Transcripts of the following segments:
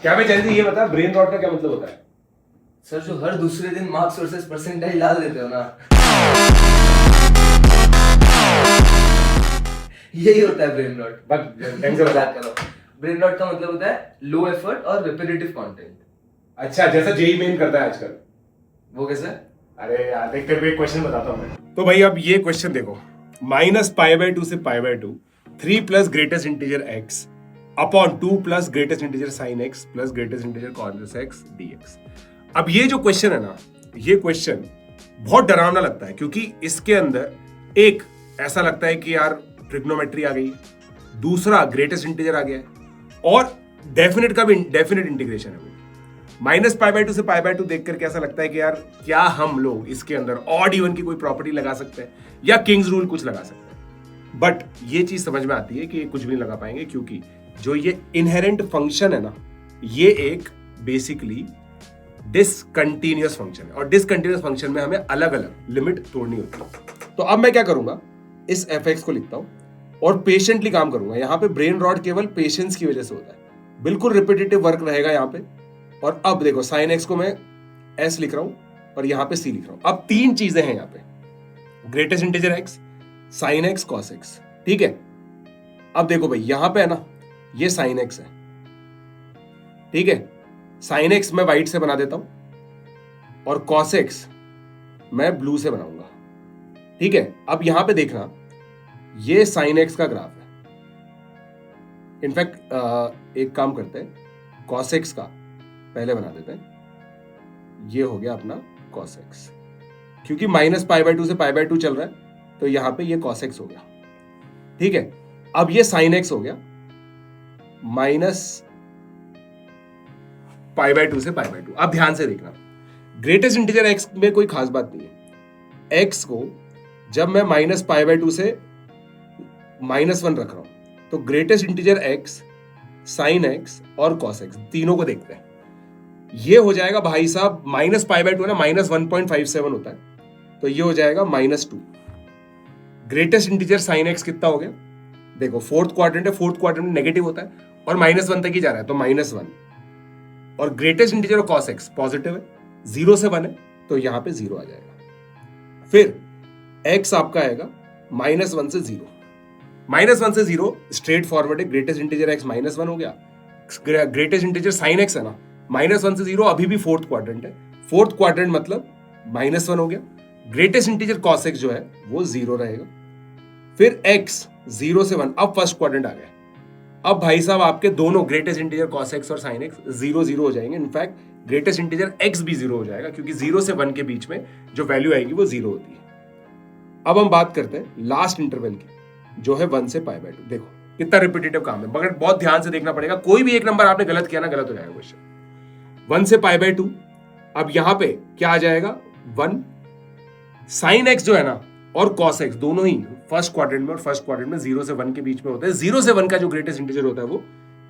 क्या मैं जल्दी ये बता, ब्रेन रॉट का क्या मतलब होता है? सर जो हर दूसरे दिन मार्क्स वर्सेस परसेंटाइल डाल देते हो ना, यही होता है ब्रेन रॉट। ढंग से बता। करो, ब्रेन रॉट का मतलब होता है लो एफर्ट और रिपीटेटिव कंटेंट। अच्छा, जैसा जेई मेन करता है आजकल। वो कैसे? अरे यार देख, तेरे को एक क्वेश्चन बताता हूँ मैं। तो भाई अब ये क्वेश्चन देखो, -π/2 से π/2, 3 plus greatest integer x upon 2 plus greatest integer sine x plus greatest integer cos x dx। अब ये जो क्वेश्चन है ना, ये क्वेश्चन बहुत डरावना लगता है, क्योंकि इसके अंदर एक ऐसा लगता है कि यार ट्रिग्नोमेट्री आ गई, दूसरा ग्रेटेस्ट इंटीजर आ गया है, और डेफिनेट का भी डेफिनेट इंटीग्रेशन है वो। -π/2 से π/2 देख करके ऐसा लगता है कि यार क्या हम लोग इसके अंदर ऑड इवन की कोई प्रॉपर्टी लगा सकते हैं या किंग्स रूल कुछ लगा सकते हैं। बट ये चीज समझ में आती है कि ये कुछ भी नहीं लगा पाएंगे, क्योंकि जो ये इनहेरेंट फंक्शन है ना, ये एक बेसिकली डिसकंटिन्यूअस फंक्शन है, और डिसकंटिन्यूअस फंक्शन में हमें अलग अलग लिमिट तोड़नी होती है। तो अब मैं क्या करूंगा, इस f(x) को लिखता हूं और पेशेंटली काम करूंगा। यहां पे ब्रेन रॉट केवल पेशेंस की वजह से होता है, बिल्कुल रिपीटेटिव वर्क रहेगा यहां पे। और अब देखो, साइन x को मैं s लिख रहा हूं और यहां पे c लिख रहा हूं। अब तीन चीजें हैं यहां पे, greatest integer x, sine x, cos x, ठीक है। अब देखो भाई, यहां पे है ना, ये साइन x है, ठीक है। साइन x मैं व्हाइट से बना देता हूं और कॉस x मैं ब्लू से बनाऊंगा, ठीक है। अब यहां पे देखना, ये साइन x का ग्राफ है। इनफैक्ट एक काम करते हैं, कॉस x का पहले बना देते हैं। ये हो गया अपना cos x, क्योंकि -π/2 से π/2 चल रहा है, तो यहां पे ये cos x हो गया, ठीक है। अब ये sin x हो गया -π/2 से π/2। अब ध्यान से देखना, ग्रेटेस्ट इंटीजर x में कोई खास बात नहीं है। x को जब मैं -π/2 से -1 रख रहा हूं, तो greatest integer x, sin x और cos x तीनों को देखते हैं। ये हो जाएगा भाई साहब, -π/2 ना, -1.57 होता है, तो ये हो जाएगा -2। ग्रेटेस्ट इंटीजर साइन x कितना हो गया, देखो फोर्थ क्वाड्रेंट है, फोर्थ क्वाड्रेंट में नेगेटिव होता है और -1 तक ही जा रहा है, तो -1। और greatest integer cos x positive है, 0 से 1 है, तो यहां पे 0 आ जाएगा। फिर x आपका आएगा -1 से 0, -1 से 0 स्ट्रेट फॉरवर्ड है, ग्रेटेस्ट इंटीजर x -1 हो गया। ग्रेटेस्ट इंटीजर साइन x है ना, -1 से 0 अभी भी फोर्थ क्वाड्रेंट है, फोर्थ क्वाड्रेंट मतलब -1 हो गया। ग्रेटेस्ट इंटीजर cos x जो है वो 0 रहेगा। फिर x 0 से 1, अब फर्स्ट क्वाड्रेंट आ गया। अब भाई साहब आपके दोनों ग्रेटेस्ट इंटीजर cos x और sin x 0 0 हो जाएंगे। इनफैक्ट ग्रेटेस्ट इंटीजर x भी 0 हो जाएगा, क्योंकि 0 से 1 के बीच में जो वैल्यू आएगी वो 0 होती है। अब हम बात करते हैं लास्ट इंटरवल की, जो है 1 से π/2। देखो कितना रिपीटेटिव काम है, मगर बहुत ध्यान से देखना पड़ेगा, कोई भी एक नंबर आपने गलत किया ना, गलत हो जाएगा क्वेश्चन। 1 से π/2, अब यहां पे क्या आ जाएगा, 1 साइन x जो है ना और cos x दोनों ही फर्स्ट क्वाड्रेंट में, और फर्स्ट क्वाड्रेंट में 0 से 1 के बीच में होता है। 0 से 1 का जो ग्रेटेस्ट इंटीजर होता है वो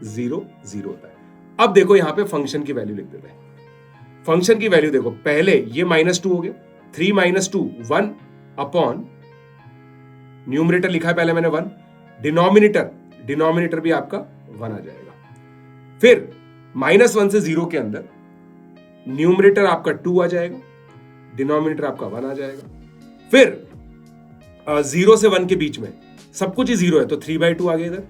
0 0 होता है। अब देखो यहां पे फंक्शन की वैल्यू लिख देते हैं। फंक्शन की वैल्यू देखो, पहले ये -2 हो गया, 3 - 2 1 अपॉन, न्यूमरेटर लिखा है पहले मैंने 1, डिनोमिनेटर भी आपका 1 आ जाएगा। फिर -1 से 0 के अंदर न्यूमरेटर आपका 2 आ जाएगा, डिनोमिनेटर आपका 1 आ जाएगा। फिर 0 से 1 के बीच में सब कुछ ही 0 है, तो 3/2 आ गया इधर,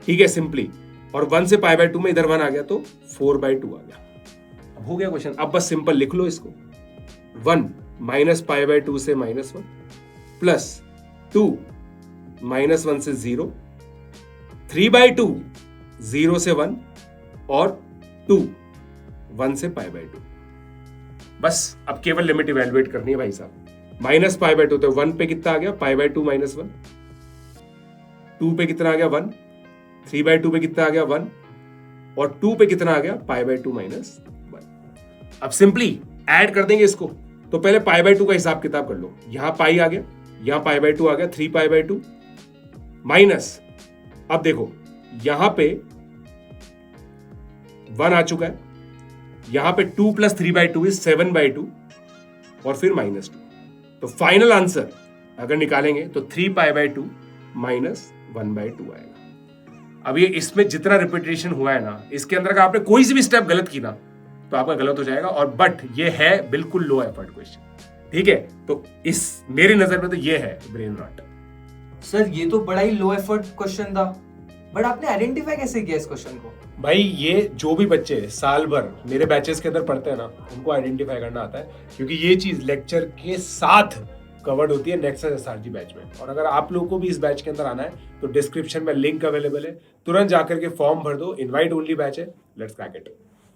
ठीक है, सिंपली। और 1 से π/2 में इधर 1 आ गया, तो 4/2 आ गया। अब हो गया क्वेश्चन। अब बस सिंपल लिख लो इसको, 1 -π/2 से -1 प्लस 2 -1 से 0, 3/2 0 से 1 और 2 1 से π/2। बस अब केवल लिमिट इवैल्यूएट करनी है भाई साहब। -π/2 तो 1 पे कितना आ गया, π/2 -1, 2 पे कितना आ गया 1, 3/2 पे कितना आ गया 1, और 2 पे कितना आ गया π/2 -1। अब सिंपली ऐड कर देंगे इसको, तो पहले π/2 का हिसाब किताब कर लो। यहां पाई आ गया, यहां π/2 आ गया, 3π/2 माइनस, अब देखो यहां पे 1 आ चुका है, यहां पे 2 + 3/2 इज 7/2 और फिर -2। तो फाइनल आंसर अगर निकालेंगे तो 3π/2 -1/2 आएगा। अब ये इसमें जितना रिपीटेशन हुआ है ना, इसके अंदर अगर आपने कोई सी भी स्टेप गलत की ना तो आपका गलत हो जाएगा। और बट ये है बिल्कुल लो एफर्ट क्वेश्चन, ठीक है। तो इस मेरी नजर में तो ये है ब्रेन रॉट। सर ये तो बड़ा ही लो एफर्ट क्वेश्चन था, बट आपने आइडेंटिफाई कैसे किया इस क्वेश्चन को? भाई ये जो भी बच्चे साल भर मेरे बैचेस के अंदर पढ़ते हैं ना, उनको आइडेंटिफाई करना आता है, क्योंकि ये चीज लेक्चर के साथ कवर्ड होती है नेक्सस एसआरजी बैच में। और अगर आप लोगों को भी इस बैच के अंदर आना है तो डिस्क्रिप्शन में लिंक अवेलेबल है, तुरंत जाकर के फॉर्म भर दो, इनवाइट ओनली बैच है, लेट्स क्रैक इट।